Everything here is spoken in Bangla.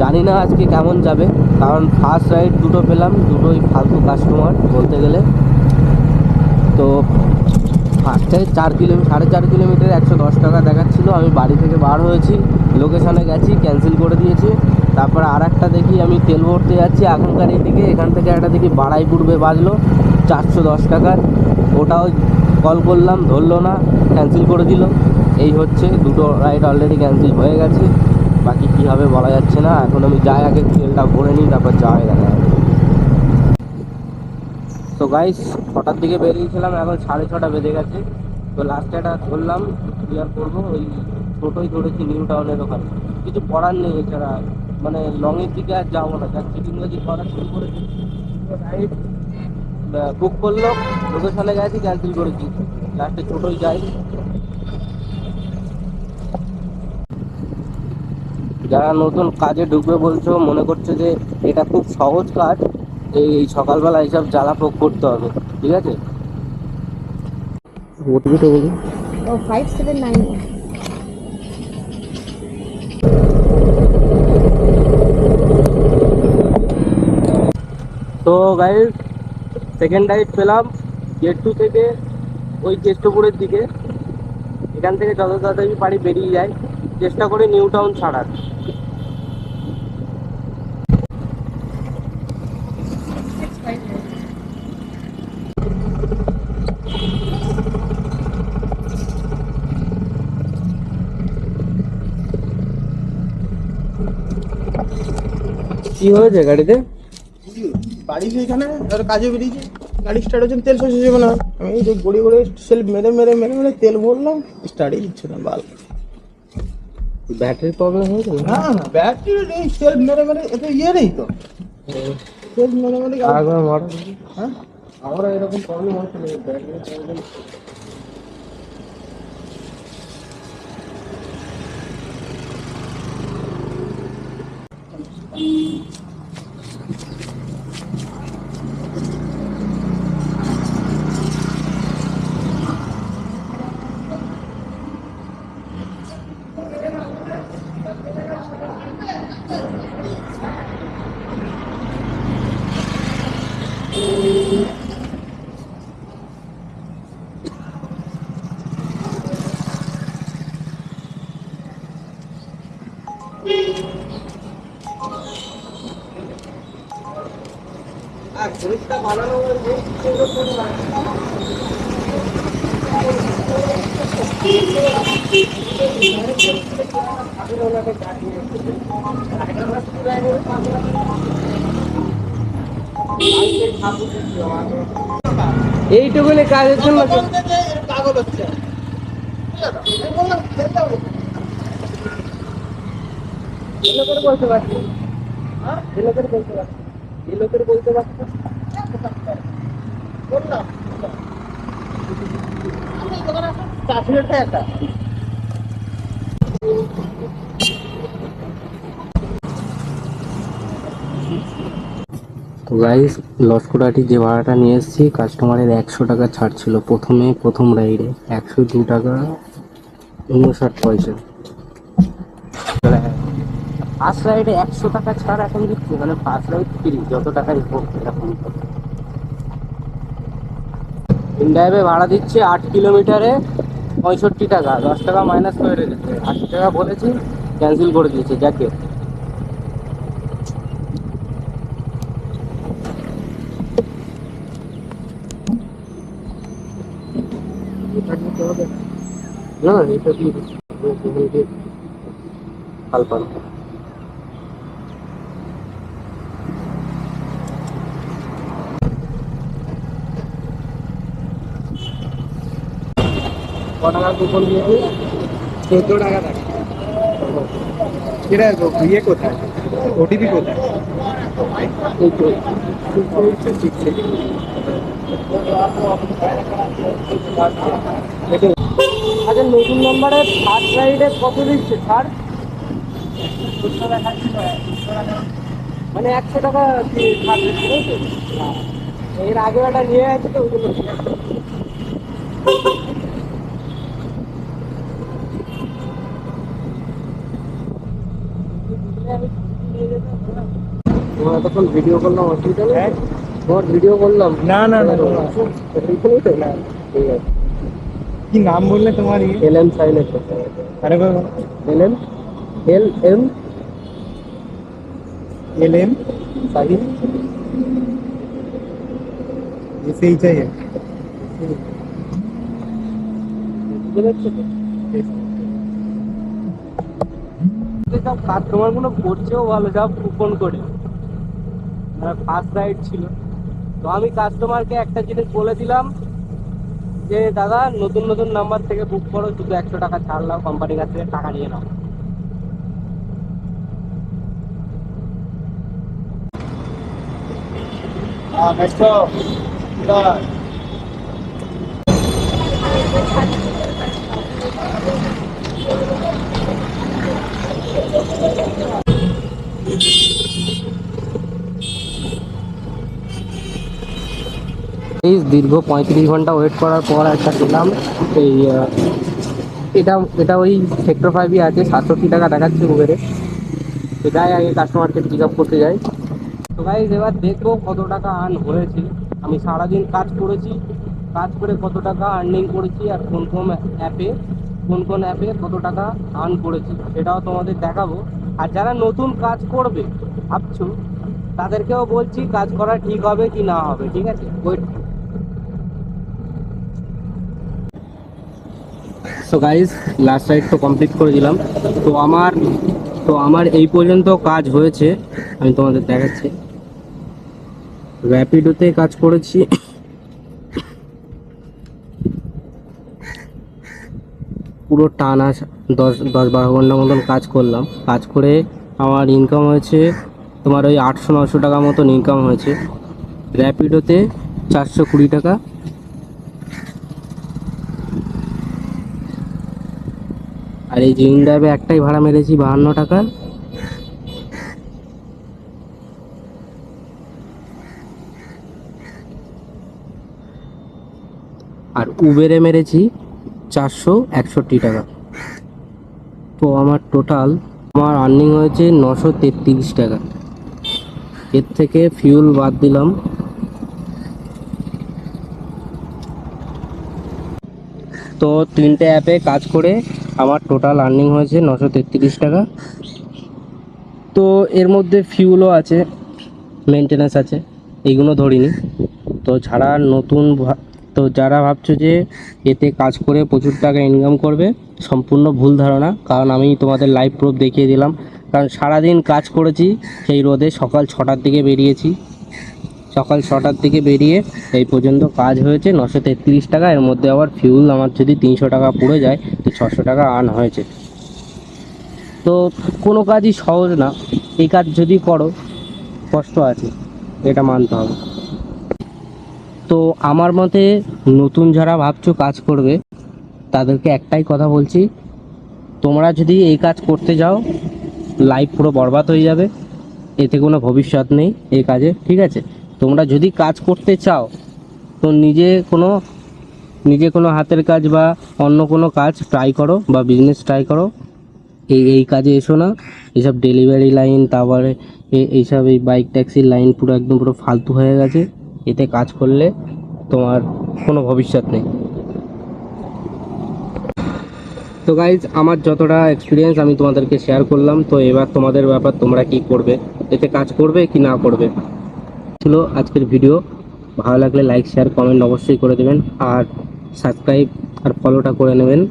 জানি না আজকে কেমন যাবে, কারণ ফার্স্ট রাইড দুটো পেলাম, দুটোই ফালতু কাস্টমার বলতে গেলে। তো ফার্স্টে 4.5 কিলোমিটার 110 টাকা দেখাচ্ছিলো। আমি বাড়ি থেকে বার হয়েছি, লোকেশানে গেছি, ক্যান্সেল করে দিয়েছি। তারপরে আর একটা দেখি, আমি তেল ভরতে যাচ্ছি এখনকার এই দিকে, এখান থেকে একটা দেখি বাড়াইপুরবে বাজলো 410 টাকার। ওটাও কল করলাম, ধরলো না, ক্যান্সেল করে দিল। এই হচ্ছে, দুটো রাইড অলরেডি ক্যান্সেল হয়ে গেছে। বাকি কী হবে বলা যাচ্ছে না। এখন আমি যাই, আগে তেলটা ভরে নিই, তারপর যাওয়াই দেখা যাবে। তো গাইস, 6টার দিকে বেরিয়েছিলাম, এখন 6:30 বেজে গেছে। তো লাস্টে একটা ধরলাম, ক্লিয়ার করবো, ওই টোটোই ধরেছি নিউ টাউনের ওখানে। কিছু করার নেই এছাড়া, মানে লংয়ের দিকে আর যাবো না, যার চিটিংবাজি করা শুরু করেছি। রাইড বুক করলো, লোকেশনে গেছি, ক্যান্সেল করেছি, লাস্টে টোটোই যাই। যারা নতুন কাজে ঢুকবে বলছো, মনে করছে যে এটা খুব সহজ কাজ, এই সকালবেলা এইসব জ্বালা পোক করতে হবে, ঠিক আছে? ওটিপিটা বলুন। ও 5791। তো গাইস, সেকেন্ড রাইড পেলাম গেট 2 থেকে, ওই কেষ্টপুরের দিকে। এখান থেকে যত তাড়াতাড়ি পারি বেরিয়ে যায়, চেষ্টা করি নিউ টাউন ছাড়ার। কি হয়েছে গাড়িতে? বাড়ি এখানে আর কাজে বেরিয়েছে, গাড়ি স্টার্ট হচ্ছে, তেল শেষ হয়ে যাবে না। আমি এই যে গড়ি গড়ি সেলফ মেরে মেরে মেরে মেরে তেল ভরলাম, স্টার্টই দিচ্ছে না বাল। ব্যাটারির প্রবলেম হয়েছে না? না না, ব্যাটারি এই সেলফ মেরে মেরে, এত ইয়ে নেই তো, সেলফ মেরে মেরে আরেকবার মডেল। হ্যাঁ, আমারও এরকম প্রবলেম হচ্ছে না, ব্যাটারির প্রবলেম। আর শরীরটা বানানো হয়েছে এইটুকুনি কাজের জন্য। পাগল হচ্ছে। আমি বললাম খেলতে হবে, এই লোকের বলতে পারছি, এই লোকের বলতে পারছি, এই লোকের বলতে পারছি। বললাম আমি দোকানে আসো, 4 মিনিট একটা। তো গাইস, লস্করাটি যে ভাড়াটা নিয়ে এসেছি, কাস্টমারের 100 টাকা ছাড় ছিল প্রথম রাইডে, 102 টাকা 59 পয়সা। ফার্স্ট রাইডে 100 টাকা ছাড় এখন দিচ্ছে, মানে ফার্স্ট রাইড ফ্রি, যত টাকাই হোক এরকম। ইন্ডিয়াবে ভাড়া দিচ্ছে 8 কিলোমিটারে 65 টাকা, 10 টাকা মাইনাস করে রেখেছে, 80 টাকা বলেছি, ক্যান্সেল করে দিয়েছে যাকে। না এটা দিয়ে দিচ্ছি পাল। ক টাকা কুপন দিয়েছে? 14 টাকা থাকে। এটা ইয়ে কোথায়, ওটিপি কোথায়? এই তো। আচ্ছা, নতুন নম্বরে ফার্স্ট রাইডে কত দিচ্ছে ছাড়? মানে 100 টাকা ছাড় দিচ্ছে, তাই তো? এর আগে একটা নিয়ে আছে তো, ওই জন্য। আমি তোমার এতক্ষণ ভিডিও করলাম, অসুবিধা নেই? তোমার ভিডিও করলাম। না না না এইখানেই তো? ঠিক আছে। কি নাম বললে তোমার? LM silent. अरे LM LM LM साहिल। ऐसे ही चाहिए। সব কাস্টমার গুলো করছেও ভালো, সব কুপন করে, ফার্স্ট রাইড ছিল। তো আমি কাস্টমারকে একটা জিনিস বলে দিলাম যে দাদা নতুন নতুন নাম্বার থেকে বুক করো, শুধু 100 টাকা ছাড় নাও, কোম্পানির কাছ থেকে টাকা নিয়ে নাও। हाँ मेट्रो এই দীর্ঘ 35 ঘন্টা ওয়েট করার পর একটা পেলাম। এই এটা এটা ওই সেক্টর 5-ই আছে, 67 টাকা দেখাচ্ছে উবেরে। তো যাই আগে কাস্টমারকে পিক আপ করতে যাই। তো গাইস এবার দেখবো কত টাকা আর্ন হয়েছে। আমি সারাদিন কাজ করেছি, কাজ করে কত টাকা আর্নিং করেছি, আর কোন কোন অ্যাপে কত টাকা আর্ন করেছি সেটাও তোমাদের দেখাবো। আর যারা নতুন কাজ করবে ভাবছো, তাদেরকেও বলছি কাজ করা ঠিক হবে কি না হবে, ঠিক আছে? Wait. So guys last ride তো কমপ্লিট করে দিলাম। তো আমার এই পর্যন্ত কাজ হয়েছে, আমি তোমাদের দেখাচ্ছি। র্যাপিডোতে কাজ করেছি পুরো টানা 10-12 ঘন্টা মতন কাজ করলাম। কাজ করে আমার ইনকাম হয়েছে তোমার ওই 800-900 টাকা মতন ইনকাম হয়েছে। র্যাপিডোতে 420 টাকা, আর এই জিন ড্রাইভে একটাই ভাড়া মেরেছি 52 টাকা। আর উবেরে মেরেছি 461 টাকা। তো আমার টোটাল আর্নিং হয়েছে 933 টাকা। এর থেকে ফিউল বাদ দিলাম। তো 3টে অ্যাপে কাজ করে আমার টোটাল আর্নিং হয়েছে 933 টাকা। তো এর মধ্যে ফিউলও আছে, মেনটেন্যান্স আছে, এইগুলো ধরিনি। তো যারা ভাবছো যে এতে কাজ করে প্রচুর টাকা ইনকাম করবে, সম্পূর্ণ ভুল ধারণা। কারণ আমি তোমাদের লাইভ প্রুফ দেখিয়ে দিলাম। কারণ সারাদিন কাজ করেছি সেই রোদে, সকাল 6টার দিকে বেরিয়েছি, সকাল 6টার দিকে বেরিয়ে এই পর্যন্ত কাজ হয়েছে 933 টাকা। এর মধ্যে আবার ফিউল আমার যদি 300 টাকা পুড়ে যায়, তো 600 টাকা আর্ন হয়েছে। তো কোনো কাজই সহজ না, এই কাজ যদি করো কষ্ট আছে, এটা মানতে হবে। তো আমার মতে নতুন যারা ভাবছো কাজ করবে, তাদেরকে একটাই কথা বলছি, তোমরা যদি এই কাজ করতে যাও লাইফ পুরো বরবাদ হয়ে যাবে, এতে কোনো ভবিষ্যৎ নেই এই কাজে, ঠিক আছে? তোমরা যদি কাজ করতে চাও তো নিজে কোনো হাতের কাজ বা অন্য কোনো কাজ ট্রাই করো, বা বিজনেস ট্রাই করো। এই কাজে এসো না। এইসব ডেলিভারি লাইন, তারপরে এইসব এই বাইক ট্যাক্সির লাইন পুরো একদম পুরো ফালতু হয়ে গেছে। এতে কাজ করলে তোমার কোনো ভবিষ্যৎ নেই। তো গাইজ আমার যতটা এক্সপিরিয়েন্স আমি তোমাদেরকে শেয়ার করলাম। তো এবার তোমাদের ব্যাপার, তোমরা কি করবে, এতে কাজ করবে কি না করবে। ছিল আজকের ভিডিও। ভালো লাগলে লাইক শেয়ার কমেন্ট অবশ্যই করে দেবেন, আর সাবস্ক্রাইব আর ফলোটা করে নেবেন।